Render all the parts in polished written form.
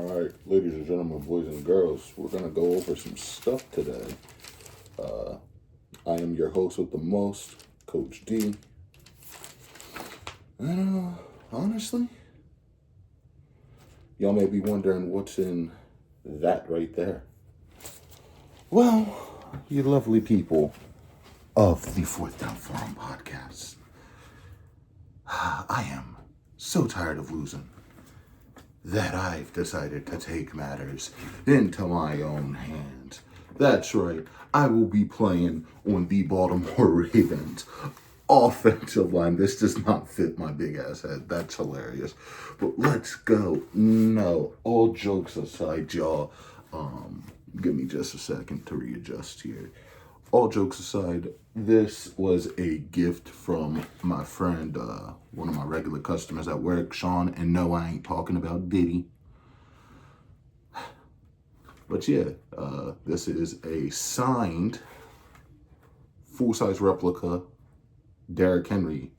All right, ladies and gentlemen, boys and girls, we're going to go over some stuff today. I am your host with the most, Coach D. And honestly, y'all may be wondering what's in that right there. Well, you lovely people of the Fourth Down Forum podcast, I am so tired of losing that I've decided to take matters into my own hands. That's right, I will be playing on the Baltimore Ravens offensive line. This does not fit my big ass head. That's hilarious. But let's go. No, all jokes aside, y'all. Give me just a second to readjust here. All jokes aside, this was a gift from my friend, one of my regular customers at work, Sean. And no, I ain't talking about Diddy. But yeah, this is a signed, full-size replica Derrick Henry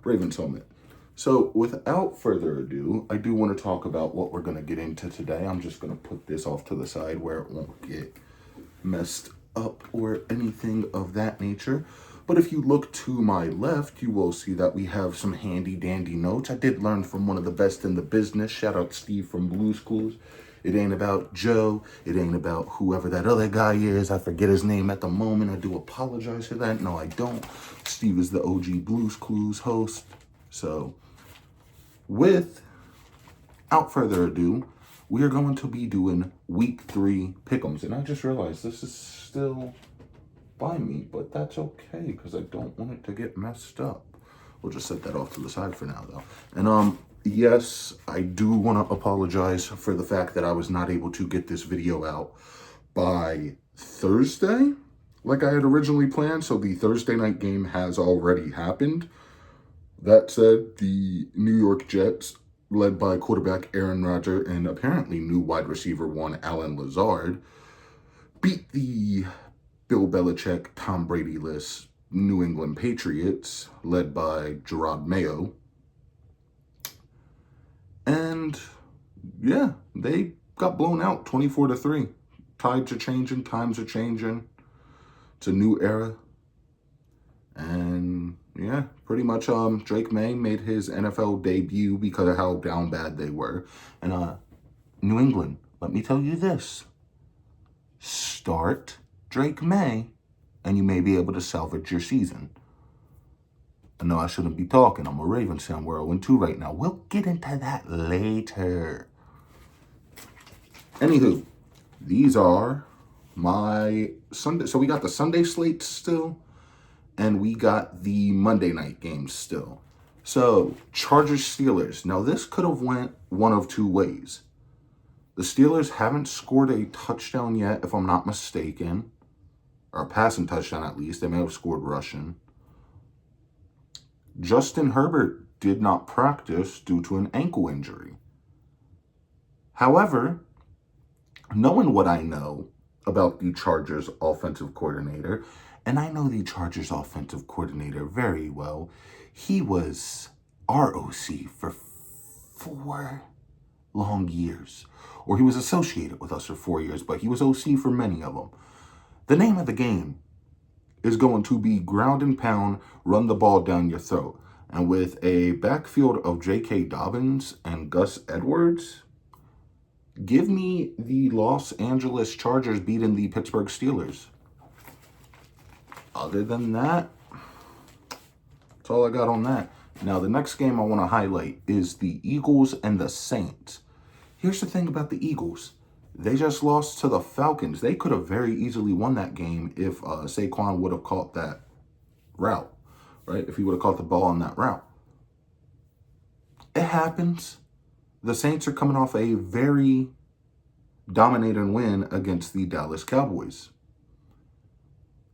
Ravens helmet. So without further ado, I do want to talk about what we're going to get into today. I'm just going to put this off to the side where it won't get messed up or anything of that nature. But if you look to my left, you will see that we have some handy dandy notes. I did learn from one of the best in the business. Shout out Steve from Blue's Clues. It ain't about Joe. It ain't about whoever that other guy is. I forget his name at the moment. I do apologize for that. No, I don't. Steve is the OG Blue's Clues host. So without further ado, we are going to be doing week 3 Pickems. And I just realized this is still by me, but that's okay because I don't want it to get messed up. We'll just set that off to the side for now, though. And yes, I do want to apologize for the fact that I was not able to get this video out by Thursday, like I had originally planned. So the Thursday night game has already happened. That said, the New York Jets, led by quarterback Aaron Rodgers and apparently new wide receiver one, Allen Lazard, beat the Bill Belichick, Tom Brady-less New England Patriots, led by Gerard Mayo. And yeah, they got blown out 24-3. Tides are changing, times are changing. It's a new era. And yeah, pretty much Drake May made his NFL debut because of how down bad they were. And New England, let me tell you this. Start Drake May and you may be able to salvage your season. I know I shouldn't be talking. I'm a Ravens fan. We're 0-2 right now. We'll get into that later. Anywho, these are my Sunday. So we got the Sunday slate still, and we got the Monday night games still. So Chargers Steelers. Now this could have went one of two ways. The Steelers haven't scored a touchdown yet, if I'm not mistaken, or a passing touchdown at least. They may have scored rushing. Justin Herbert did not practice due to an ankle injury. However, knowing what I know about the Chargers offensive coordinator, and I know the Chargers offensive coordinator very well, he was our OC for 4 long years. Or he was associated with us for 4 years, but he was OC for many of them. The name of the game is going to be ground and pound, run the ball down your throat. And with a backfield of J.K. Dobbins and Gus Edwards, give me the Los Angeles Chargers beating the Pittsburgh Steelers. Other than that, that's all I got on that. Now, the next game I want to highlight is the Eagles and the Saints. Here's the thing about the Eagles. They just lost to the Falcons. They could have very easily won that game if Saquon would have caught that route, right? If he would have caught the ball on that route. It happens. The Saints are coming off a very dominating win against the Dallas Cowboys.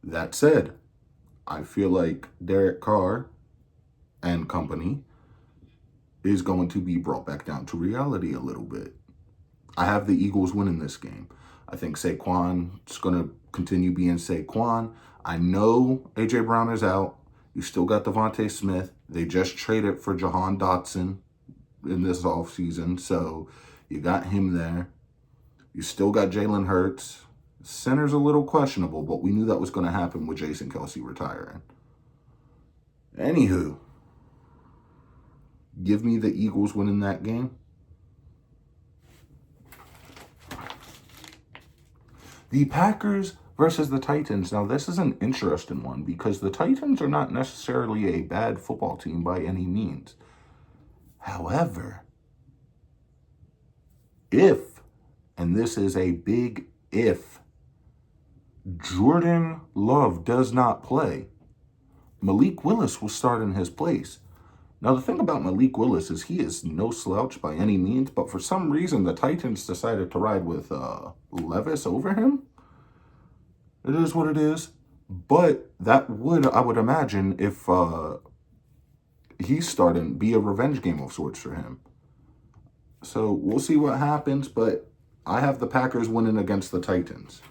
That said, I feel like Derek Carr and company is going to be brought back down to reality a little bit. I have the Eagles winning this game. I think Saquon's going to continue being Saquon. I know A.J. Brown is out. You still got Devontae Smith. They just traded for Jahan Dotson in this offseason. So You got him there. You still got Jalen Hurts. Center's a little questionable, but we knew that was going to happen with Jason Kelsey retiring. Anywho, give me the Eagles winning that game. The Packers versus the Titans. Now, this is an interesting one because the Titans are not necessarily a bad football team by any means. However, if, and this is a big if, Jordan Love does not play, Malik Willis will start in his place. Now, the thing about Malik Willis is he is no slouch by any means, but for some reason, the Titans decided to ride with Levis over him. It is what it is. But that would, I would imagine, if he's starting, be a revenge game of sorts for him. So we'll see what happens, but I have the Packers winning against the Titans.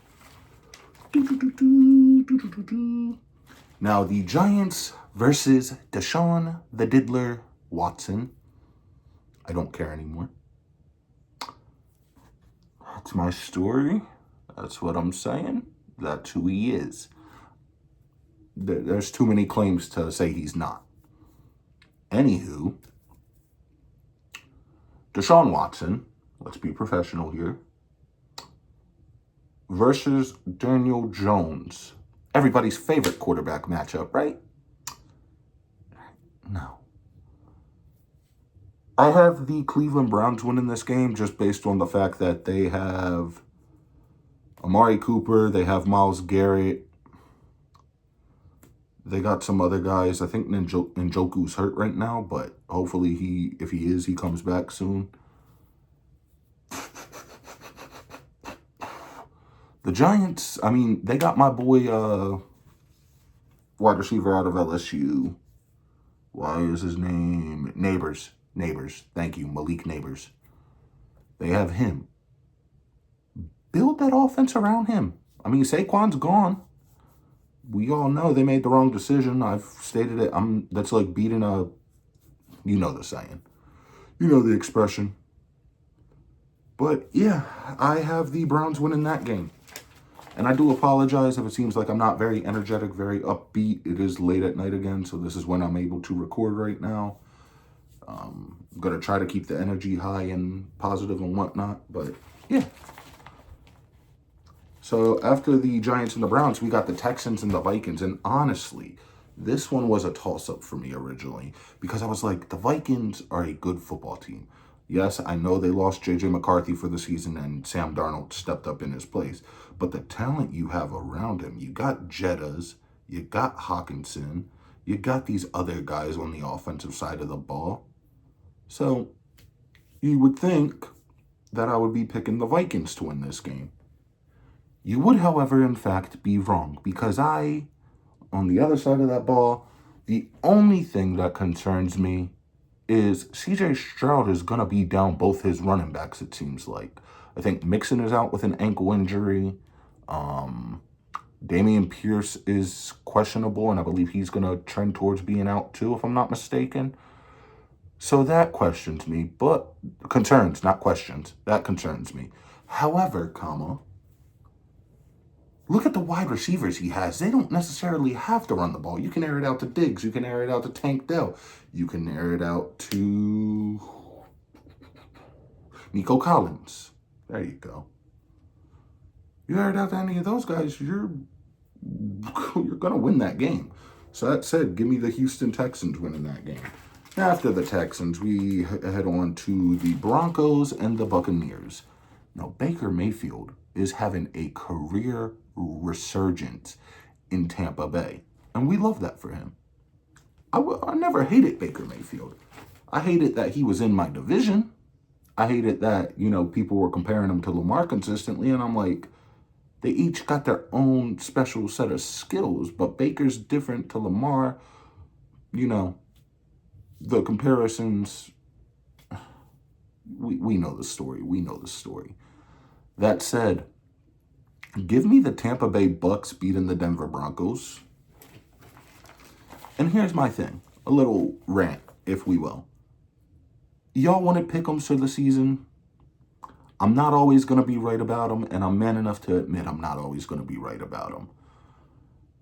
Now, the Giants versus Deshaun the Diddler Watson. I don't care anymore. That's my story. That's what I'm saying. That's who he is. There's too many claims to say he's not. Anywho, Deshaun Watson, let's be professional here, versus Daniel Jones. Everybody's favorite quarterback matchup, right? No. I have the Cleveland Browns winning this game just based on the fact that they have Amari Cooper, they have Myles Garrett, they got some other guys. I think Njoku's hurt right now, but hopefully if he is, he comes back soon. The Giants, I mean, they got my boy, wide receiver out of LSU. Why is his name? Neighbors. Thank you, Malik Neighbors. They have him. Build that offense around him. I mean, Saquon's gone. We all know they made the wrong decision. I've stated it. That's like beating a, you know the saying. You know the expression. But yeah, I have the Browns winning that game. And I do apologize if it seems like I'm not very energetic, very upbeat. It is late at night again, so this is when I'm able to record right now. I'm going to try to keep the energy high and positive and whatnot, but yeah. So after the Giants and the Browns, we got the Texans and the Vikings. And honestly, this one was a toss-up for me originally because I was like, the Vikings are a good football team. Yes, I know they lost J.J. McCarthy for the season and Sam Darnold stepped up in his place. But the talent you have around him, you got Jettas, you got Hawkinson, you got these other guys on the offensive side of the ball. So you would think that I would be picking the Vikings to win this game. You would, however, in fact, be wrong because on the other side of that ball, the only thing that concerns me is C.J. Stroud is going to be down both his running backs, it seems like. I think Mixon is out with an ankle injury. Dameon Pierce is questionable, and I believe he's going to trend towards being out too, if I'm not mistaken. So that questions me, but concerns, not questions. That concerns me. However, look at the wide receivers he has. They don't necessarily have to run the ball. You can air it out to Diggs. You can air it out to Tank Dell. You can air it out to Nico Collins. There you go. You air it out to any of those guys, you're going to win that game. So that said, give me the Houston Texans winning that game. After the Texans, we head on to the Broncos and the Buccaneers. Now, Baker Mayfield is having a career resurgence in Tampa Bay. And we love that for him. I never hated Baker Mayfield. I hated that he was in my division. I hated that, people were comparing him to Lamar consistently. And I'm like, they each got their own special set of skills. But Baker's different to Lamar. The comparisons, we know the story. We know the story. That said, give me the Tampa Bay Bucks beating the Denver Broncos. And here's my thing. A little rant, if we will. Y'all wanted Pickems for the season? I'm not always going to be right about them, and I'm man enough to admit I'm not always going to be right about them.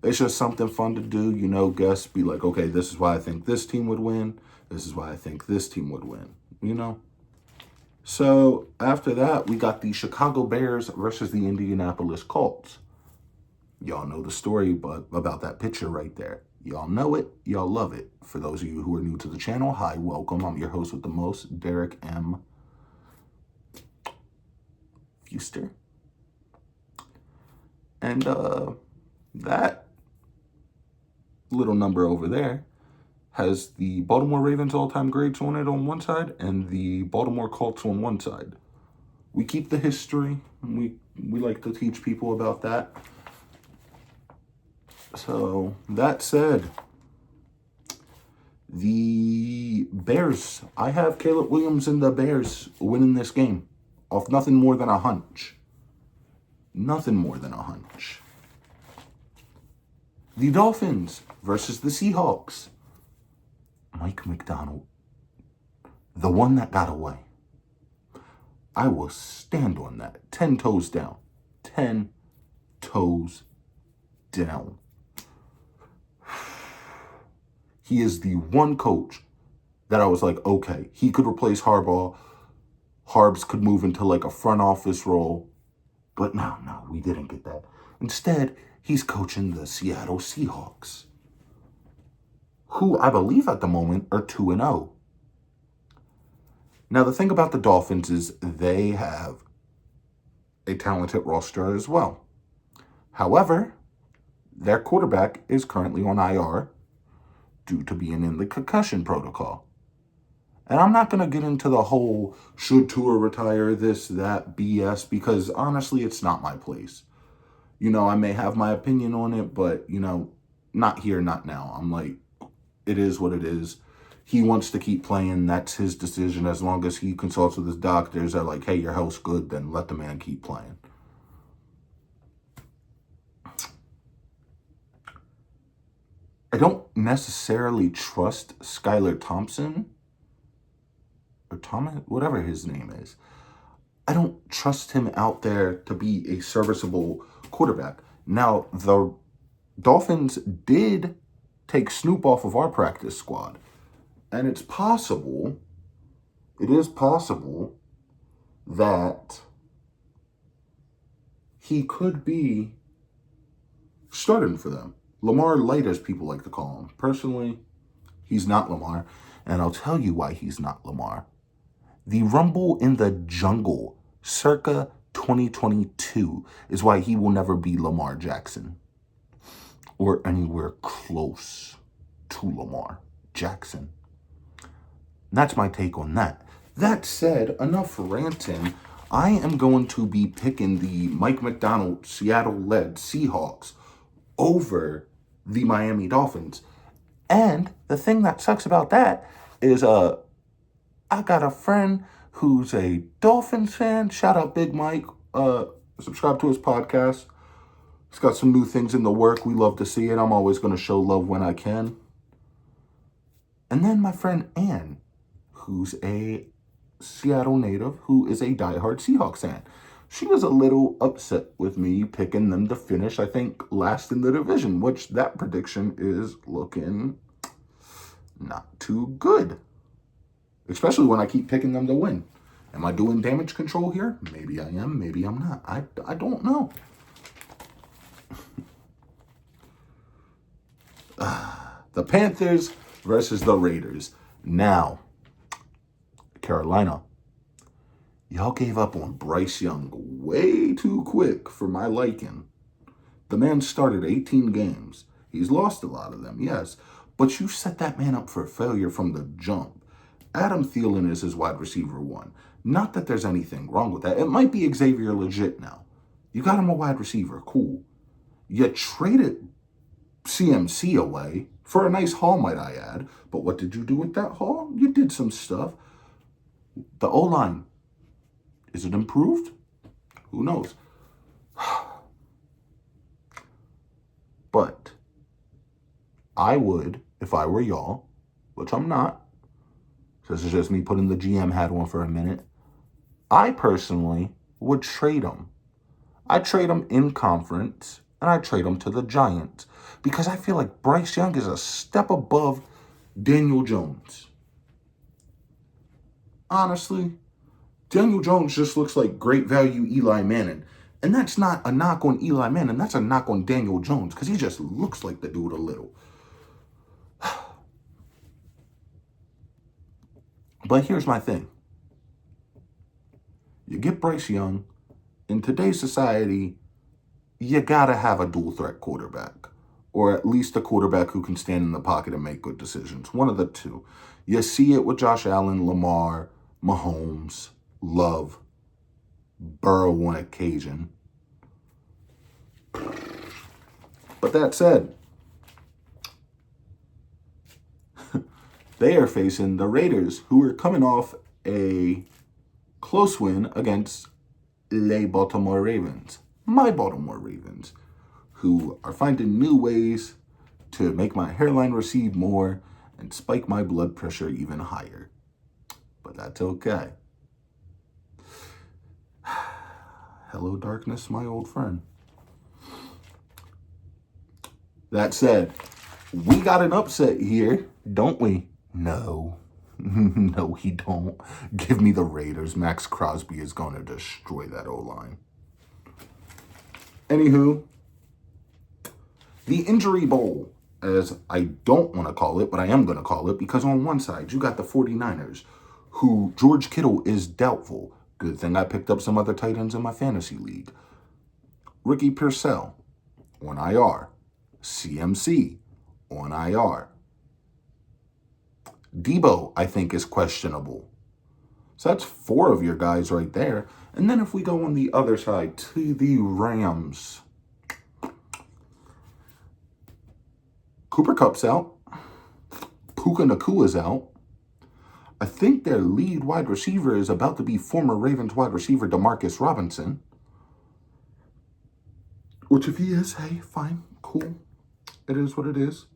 It's just something fun to do, guess, be like, okay, this is why I think this team would win. This is why I think this team would win. So after that, we got the Chicago Bears versus the Indianapolis Colts. Y'all know the story but about that picture right there. Y'all know it. Y'all love it. For those of you who are new to the channel, hi, welcome. I'm your host with the most, Derek M. Fuster. And that little number over there has the Baltimore Ravens all-time grades on it on one side and the Baltimore Colts on one side. We keep the history. We like to teach people about that. So, that said, the Bears, I have Caleb Williams and the Bears winning this game off nothing more than a hunch. Nothing more than a hunch. The Dolphins versus the Seahawks. Mike McDonald, the one that got away. I will stand on that. 10 toes down. 10 toes down. He is the one coach that I was like, okay, he could replace Harbaugh. Harbs could move into like a front office role. But no, we didn't get that. Instead, he's coaching the Seattle Seahawks, who I believe at the moment are 2-0. Now, the thing about the Dolphins is they have a talented roster as well. However, their quarterback is currently on IR due to being in the concussion protocol. And I'm not going to get into the whole should Tua retire, this, that, BS, because honestly, it's not my place. I may have my opinion on it, but, not here, not now. I'm like, it is what it is. He wants to keep playing. That's his decision. As long as he consults with his doctors, they're like, hey, your health's good, then let the man keep playing. I don't necessarily trust Skylar Thompson, or Thomas, whatever his name is. I don't trust him out there to be a serviceable quarterback. Now, the Dolphins did take Snoop off of our practice squad. And it is possible that he could be starting for them. Lamar Light, as people like to call him. Personally, he's not Lamar. And I'll tell you why he's not Lamar. The Rumble in the Jungle, circa 2022, is why he will never be Lamar Jackson. Or anywhere close to Lamar Jackson. That's my take on that. That said, enough ranting. I am going to be picking the Mike McDonald Seattle-led Seahawks over the Miami Dolphins. And the thing that sucks about that is I got a friend who's a Dolphins fan. Shout out Big Mike. Subscribe to his podcast. He's got some new things in the work. We love to see it. I'm always going to show love when I can. And then my friend Ann, who's a Seattle native, who is a diehard Seahawks fan. She was a little upset with me picking them to finish, I think, last in the division, which that prediction is looking not too good. Especially when I keep picking them to win. Am I doing damage control here? Maybe I am, maybe I'm not. I don't know. The Panthers versus the Raiders. Now, Carolina, y'all gave up on Bryce Young way too quick for my liking. The man started 18 games. He's lost a lot of them, yes, but you set that man up for failure from the jump. Adam Thielen is his wide receiver one. Not that there's anything wrong with that. It might be Xavier legit now. You got him a wide receiver, cool. You traded CMC away for a nice haul, might I add. But what did you do with that haul? You did some stuff. The O-line, is it improved? Who knows? But I would, if I were y'all, which I'm not, so this is just me putting the GM hat on for a minute, I personally would trade him. I trade him in conference, and I trade him to the Giants because I feel like Bryce Young is a step above Daniel Jones. Honestly, Daniel Jones just looks like great value Eli Manning. And that's not a knock on Eli Manning. That's a knock on Daniel Jones because he just looks like the dude a little. But here's my thing. You get Bryce Young. In today's society, you gotta have a dual threat quarterback. Or at least a quarterback who can stand in the pocket and make good decisions. One of the two. You see it with Josh Allen, Lamar, Mahomes, Love, Burrow on occasion. But that said, they are facing the Raiders, who are coming off a close win against my Baltimore Ravens, who are finding new ways to make my hairline recede more and spike my blood pressure even higher. But that's okay. Hello, darkness, my old friend. That said, we got an upset here, don't we? No. No, we don't. Give me the Raiders. Max Crosby is going to destroy that O-line. Anywho, the Injury Bowl, as I don't want to call it, but I am going to call it, because on one side, you got the 49ers, who George Kittle is doubtful. Good thing I picked up some other tight ends in my fantasy league. Ricky Purcell on IR. CMC on IR. Debo, I think, is questionable. So that's 4 of your guys right there. And then if we go on the other side to the Rams, Cooper Kupp's out. Puka Nakua's out. I think their lead wide receiver is about to be former Ravens wide receiver DeMarcus Robinson. Which if he is, hey, fine, cool. It is what it is.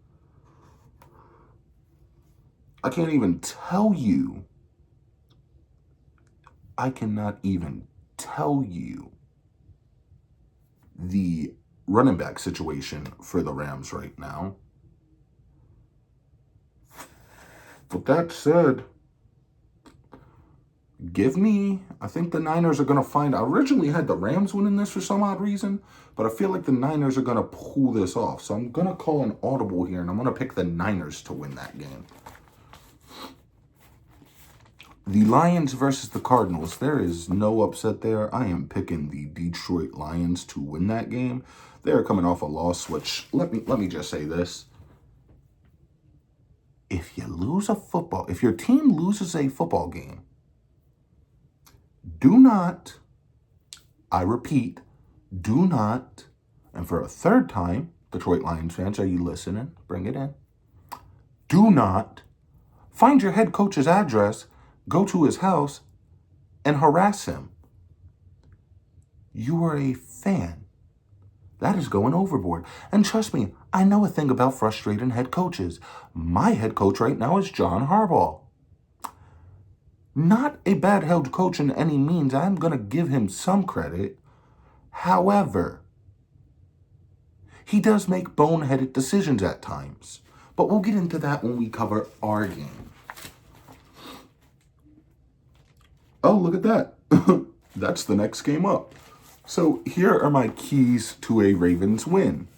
I can't even tell you. I cannot even tell you the running back situation for the Rams right now. But that said, I think the Niners are going to find, I originally had the Rams winning this for some odd reason, but I feel like the Niners are going to pull this off. So I'm going to call an audible here, and I'm going to pick the Niners to win that game. The Lions versus the Cardinals. There is no upset there. I am picking the Detroit Lions to win that game. They're coming off a loss, which, let me just say this. If your team loses a football game, do not, I repeat, do not, and for a third time, Detroit Lions fans, are you listening? Bring it in. Do not find your head coach's address, go to his house, and harass him. You are a fan. That is going overboard. And trust me, I know a thing about frustrating head coaches. My head coach right now is John Harbaugh. Not a bad head coach in any means. I'm going to give him some credit. However, he does make boneheaded decisions at times. But we'll get into that when we cover our game. Oh, look at that. That's the next game up. So here are my keys to a Ravens win.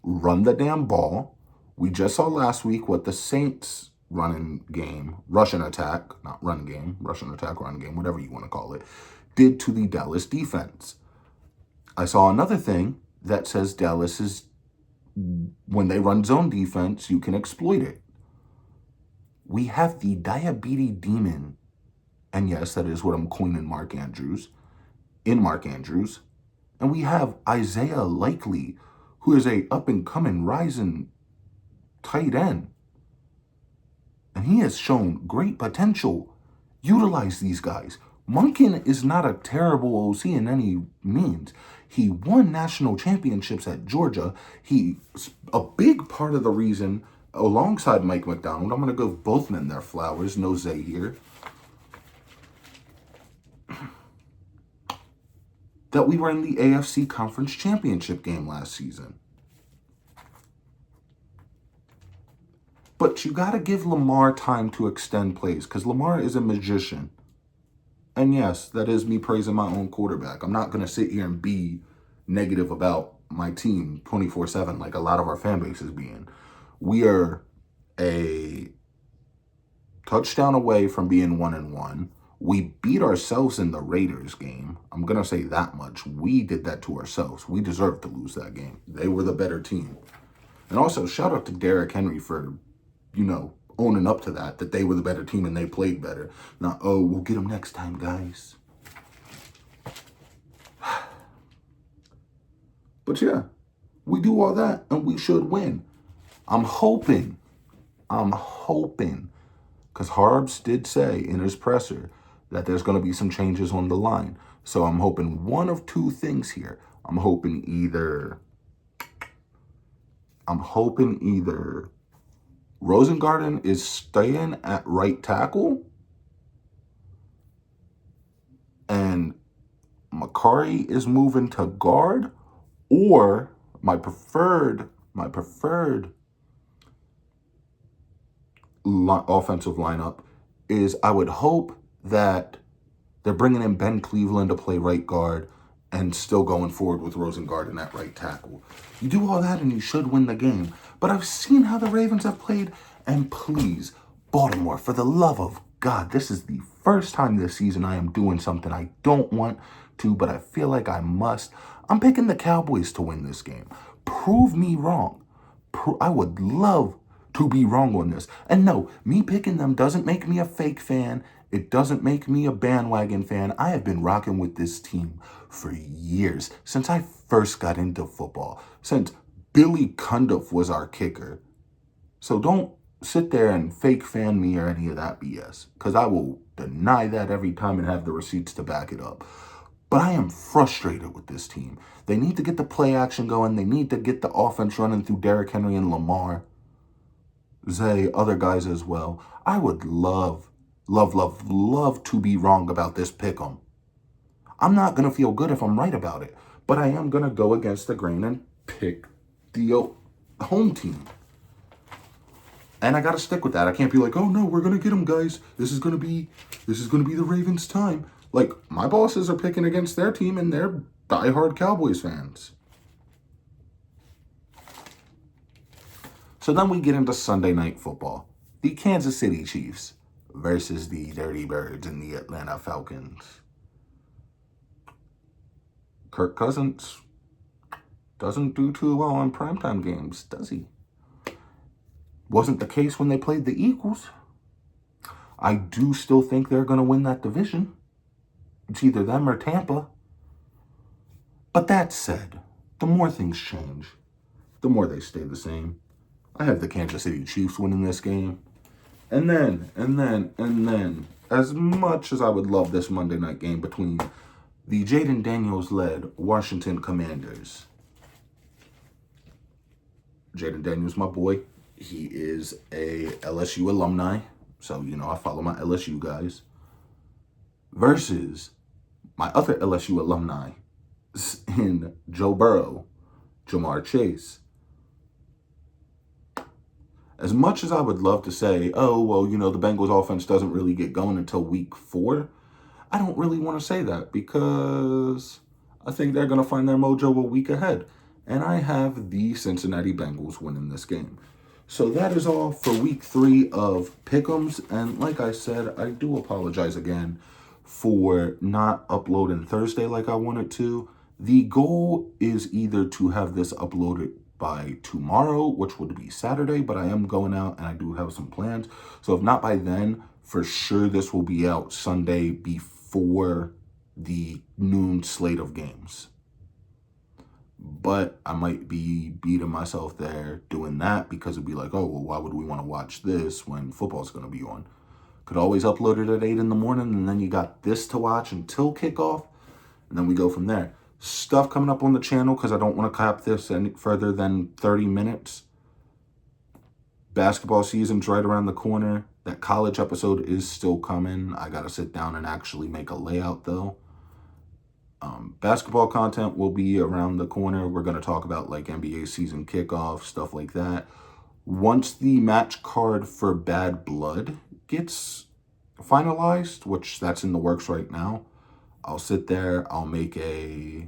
Run the damn ball. We just saw last week what the Saints run game, whatever you want to call it, did to the Dallas defense. I saw another thing that says Dallas is, when they run zone defense, you can exploit it. We have the diabetes demon, and yes, that is what I'm coining Mark Andrews, and we have Isaiah Likely, who is a up-and-coming, rising tight end. And he has shown great potential. Utilize these guys. Monken is not a terrible OC in any means. He won national championships at Georgia. He's a big part of the reason, alongside Mike McDonald, I'm going to give both men their flowers, no Zay here. that we were in the AFC Conference Championship game last season. But you got to give Lamar time to extend plays because Lamar is a magician. And yes, that is me praising my own quarterback. I'm not going to sit here and be negative about my team 24/7 like a lot of our fan base is being. We are a touchdown away from being 1-1. We beat ourselves in the Raiders game. I'm going to say that much. We did that to ourselves. We deserved to lose that game. They were the better team. And also, shout out to Derrick Henry for, owning up to that they were the better team and they played better. Not, oh, we'll get them next time, guys. But yeah, we do all that and we should win. I'm hoping, because Harbs did say in his presser that there's going to be some changes on the line. So I'm hoping one of two things here. I'm hoping either Rosengarten is staying at right tackle and Makari is moving to guard, or my preferred offensive lineup is I would hope that they're bringing in Ben Cleveland to play right guard and still going forward with Rosengarten at right tackle. You do all that and you should win the game. But I've seen how the Ravens have played, and please, Baltimore, for the love of God, this is the first time this season I am doing something I don't want to, but I feel like I must. I'm picking the Cowboys to win this game. Prove me wrong. I would love to be wrong on this. And no, me picking them doesn't make me a fake fan. It doesn't make me a bandwagon fan. I have been rocking with this team for years, since I first got into football, since Billy Cundiff was our kicker. So don't sit there and fake fan me or any of that BS, because I will deny that every time and have the receipts to back it up. But I am frustrated with this team. They need to get the play action going. They need to get the offense running through Derrick Henry and Lamar. Zay, other guys as well. I would love to be wrong about this pick'em. I'm not going to feel good if I'm right about it, but I am going to go against the grain and pick the home team. And I got to stick with that. I can't be like, oh no, we're going to get them, guys. This is going to be the Ravens' time. Like, my bosses are picking against their team and they're diehard Cowboys fans. So then we get into Sunday Night Football. The Kansas City Chiefs versus the Dirty Birds and the Atlanta Falcons. Kirk Cousins doesn't do too well on primetime games, does he? Wasn't the case when they played the Eagles. I do still think they're going to win that division. It's either them or Tampa. But that said, the more things change, the more they stay the same. I have the Kansas City Chiefs winning this game. And then, as much as I would love this Monday night game between the Jaden Daniels-led Washington Commanders. Jaden Daniels, my boy. He is a LSU alumni. So, I follow my LSU guys. Versus my other LSU alumni in Joe Burrow, Jamar Chase. As much as I would love to say, oh, well, the Bengals offense doesn't really get going until week 4, I don't really want to say that because I think they're going to find their mojo a week ahead. And I have the Cincinnati Bengals winning this game. So that is all for week 3 of Pickems. And like I said, I do apologize again for not uploading Thursday like I wanted to. The goal is either to have this uploaded by tomorrow, which would be Saturday, but I am going out and I do have some plans. So if not by then, for sure this will be out Sunday before the noon slate of games. But I might be beating myself there doing that because it'd be like, oh, well, why would we want to watch this when football's going to be on? Could always upload it at 8 in the morning, and then you got this to watch until kickoff, and then we go from there. Stuff coming up on the channel because I don't want to cap this any further than 30 minutes. Basketball season's right around the corner. That college episode is still coming. I got to sit down and actually make a layout, though. Basketball content will be around the corner. We're going to talk about like NBA season kickoff, stuff like that. Once the match card for Bad Blood gets finalized, which that's in the works right now, I'll sit there, I'll make a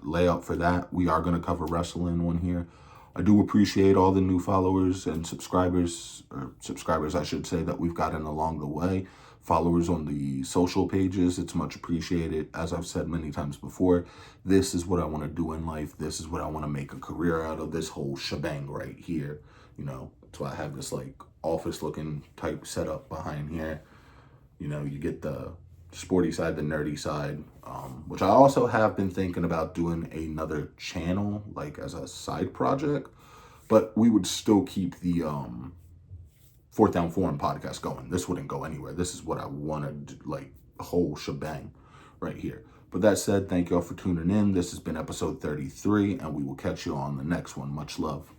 layout for that. We are going to cover wrestling one here. I do appreciate all the new followers and subscribers, I should say, that we've gotten along the way. Followers on the social pages, it's much appreciated. As I've said many times before, this is what I want to do in life. This is what I want to make a career out of, this whole shebang right here. You know, that's why I have this like office looking type setup behind here. You know, you get the sporty side, the nerdy side, which I also have been thinking about doing another channel, like as a side project, but we would still keep the Fourth Down Forum podcast going. This wouldn't go anywhere. This is what I wanted, like the whole shebang right here. But that said, thank y'all for tuning in. This has been episode 33, and we will catch you on the next one. Much love.